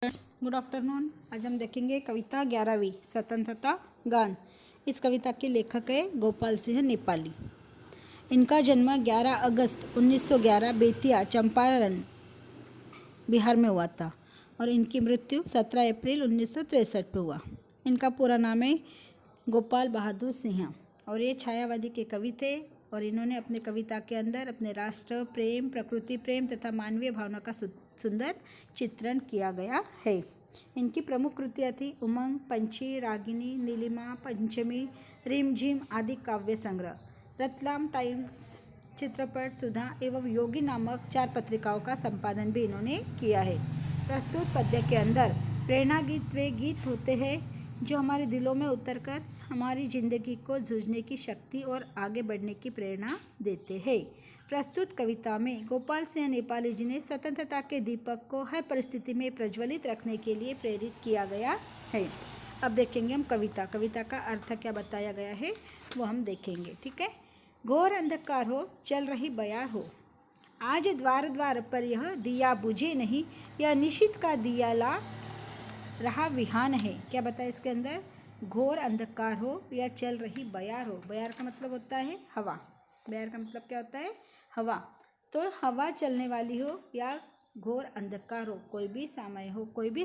Good afternoon. आज हम देखेंगे कविता 11वीं स्वतंत्रता गान। इस कविता के लेखक है गोपाल सिंह नेपाली। इनका जन्म 11 अगस्त 1911 बेतिया चंपारण बिहार में हुआ था और इनकी मृत्यु 17 अप्रैल 1963 में हुआ। इनका पूरा नाम है गोपाल बहादुर सिंह और ये छायावादी के कवि थे और इन्होंने अपने कविता के अंदर अपने राष्ट्र प्रेम, प्रकृति प्रेम तथा मानवीय भावना का सुंदर चित्रण किया गया है। इनकी प्रमुख कृतियाँ थी उमंग, पंछी, रागिनी, नीलिमा, पंचमी, रिमझिम आदि काव्य संग्रह, रतलाम टाइम्स, चित्रपट, सुधा एवं योगी नामक 4 पत्रिकाओं का संपादन भी इन्होंने किया है। प्रस्तुत पद्य के अंदर प्रेरणा गीत वे गीत होते हैं जो हमारे दिलों में उतरकर हमारी ज़िंदगी को जूझने की शक्ति और आगे बढ़ने की प्रेरणा देते हैं। प्रस्तुत कविता में गोपाल सिंह नेपाली जी ने स्वतंत्रता के दीपक को हर परिस्थिति में प्रज्वलित रखने के लिए प्रेरित किया गया है। अब देखेंगे हम कविता का अर्थ क्या बताया गया है वो हम देखेंगे। ठीक है। घोर अंधकार हो, चल रही बयार हो, आज द्वार द्वार पर यह दिया बुझे नहीं, यह निशित का दिया ला रहा विहान है। क्या बताया इसके अंदर? घोर अंधकार हो या चल रही बयार हो। बयार का मतलब होता है हवा। बयार का मतलब क्या होता है? हवा। तो हवा चलने वाली हो या घोर अंधकार हो, कोई भी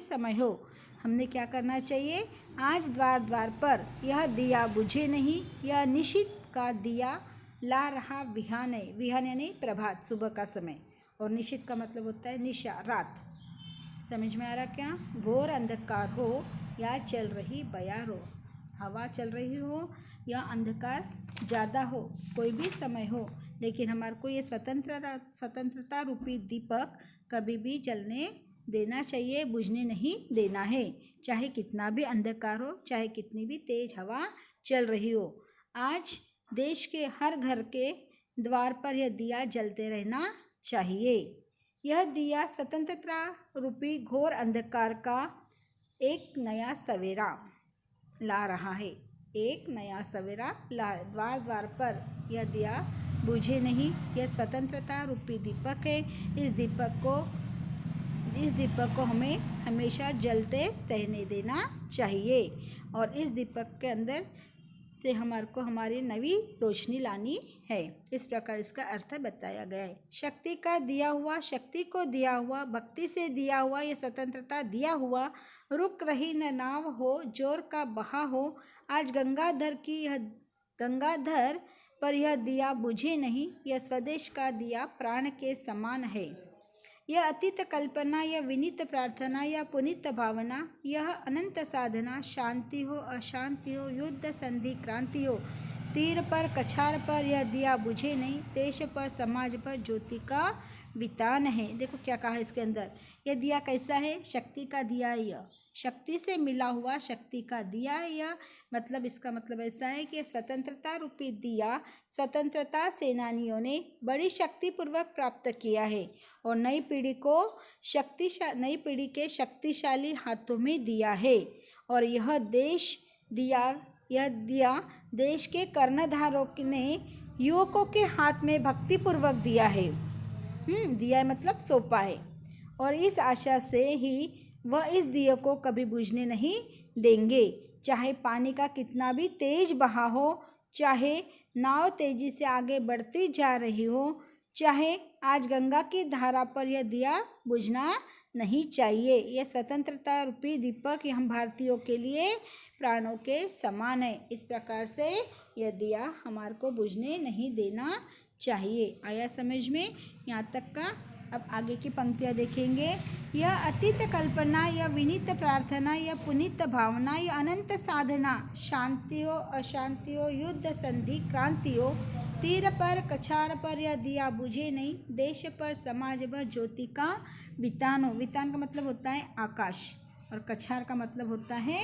समय हो, हमने क्या करना चाहिए? आज द्वार द्वार पर यह दिया बुझे नहीं, यह निशित का दिया ला रहा विहान है। विहान यानी प्रभात, सुबह का समय, और निशित का मतलब होता है निशा, रात। समझ में आ रहा क्या? घोर अंधकार हो या चल रही बयार हो, हवा चल रही हो या अंधकार ज़्यादा हो, कोई भी समय हो, लेकिन हमारे को ये स्वतंत्रता रूपी दीपक कभी भी जलने देना चाहिए, बुझने नहीं देना है। चाहे कितना भी अंधकार हो, चाहे कितनी भी तेज हवा चल रही हो। आज देश के हर घर के द्वार पर यह दिया जलते रहना चाहिए। यह दिया स्वतंत्रता रूपी घोर अंधकार का एक नया सवेरा ला रहा है। एक नया सवेरा ला। द्वार द्वार पर यह दिया बुझे नहीं, यह स्वतंत्रता रूपी दीपक है। इस दीपक को हमें हमेशा जलते रहने देना चाहिए और इस दीपक के अंदर से हमारे को हमारी नवी रोशनी लानी है। इस प्रकार इसका अर्थ बताया गया है। शक्ति का दिया हुआ, शक्ति को दिया हुआ, भक्ति से दिया हुआ, ये स्वतंत्रता दिया हुआ, रुक रही न नाव हो, जोर का बहा हो, आज गंगाधर पर यह दिया बुझे नहीं, यह स्वदेश का दिया प्राण के समान है। यह अतीत कल्पना, यह विनीत प्रार्थना, यह पुनीत भावना, यह अनंत साधना, शांति हो अशांति हो, युद्ध संधि क्रांति हो, तीर पर कछार पर यह दिया बुझे नहीं, देश पर समाज पर ज्योति का वितान है। देखो क्या कहा इसके अंदर। यह दिया कैसा है? शक्ति का दिया। यह शक्ति से मिला हुआ शक्ति का दिया। यह मतलब इसका मतलब ऐसा है कि स्वतंत्रता रूपी दिया स्वतंत्रता सेनानियों ने बड़ी शक्ति पूर्वक प्राप्त किया है और नई पीढ़ी के शक्तिशाली हाथों में दिया है। और यह दिया देश के कर्णधारों ने युवकों के हाथ में भक्तिपूर्वक दिया है। दिया मतलब सौंपा है और इस आशा से ही वह इस दिए को कभी बुझने नहीं देंगे। चाहे पानी का कितना भी तेज बहाव हो, चाहे नाव तेजी से आगे बढ़ती जा रही हो, चाहे आज गंगा की धारा पर यह दिया बुझना नहीं चाहिए। यह स्वतंत्रता रूपी दीपक हम भारतीयों के लिए प्राणों के समान है। इस प्रकार से यह दिया हमारे को बुझने नहीं देना चाहिए। आया समझ में यहाँ तक का? अब आगे की पंक्तियाँ देखेंगे। यह अतीत कल्पना, यह विनीत प्रार्थना, यह पुनीत भावना, यह अनंत साधना, शांति हो अशांति हो, युद्ध संधि क्रांति हो, तीर पर कछार पर यह दिया बुझे नहीं, देश पर समाज पर ज्योति का वितान हो। वितान का मतलब होता है आकाश और कछार का मतलब होता है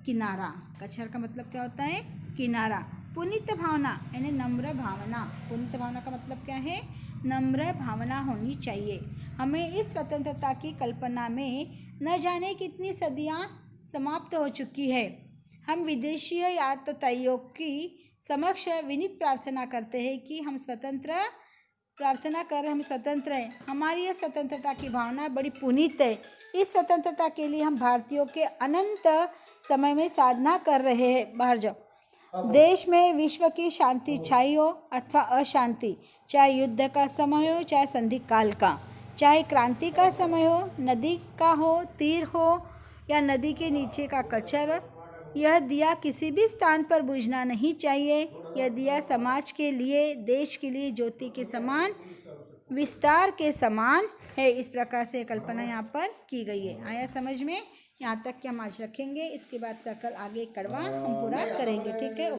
किनारा। कछार का मतलब क्या होता है? किनारा। पुनीत भावना यानी नम्र भावना। पुनीत भावना का मतलब क्या है? नम्र भावना होनी चाहिए। हमें इस स्वतंत्रता की कल्पना में न जाने कितनी सदियां समाप्त हो चुकी है। हम विदेशी यातायातियों की समक्ष विनीत प्रार्थना करते हैं कि हम स्वतंत्र प्रार्थना कर हम स्वतंत्र हैं। हमारी यह स्वतंत्रता की भावना बड़ी पुनीत है। इस स्वतंत्रता के लिए हम भारतीयों के अनंत समय में साधना कर रहे हैं। बाहर जाओ। देश में विश्व की शांति छाई हो अथवा अशांति, चाहे युद्ध का समय हो चाहे संधि काल का, चाहे क्रांति का समय हो, नदी का हो, तीर हो या नदी के नीचे का कचरा, यह दिया किसी भी स्थान पर बुझना नहीं चाहिए। यह दिया समाज के लिए, देश के लिए ज्योति के समान, विस्तार के समान है। इस प्रकार से कल्पना यहाँ पर की गई है। आया समझ में? यहाँ तक कि हम आज रखेंगे, इसके बाद का कल आगे कड़वा हम पूरा करेंगे। ठीक है।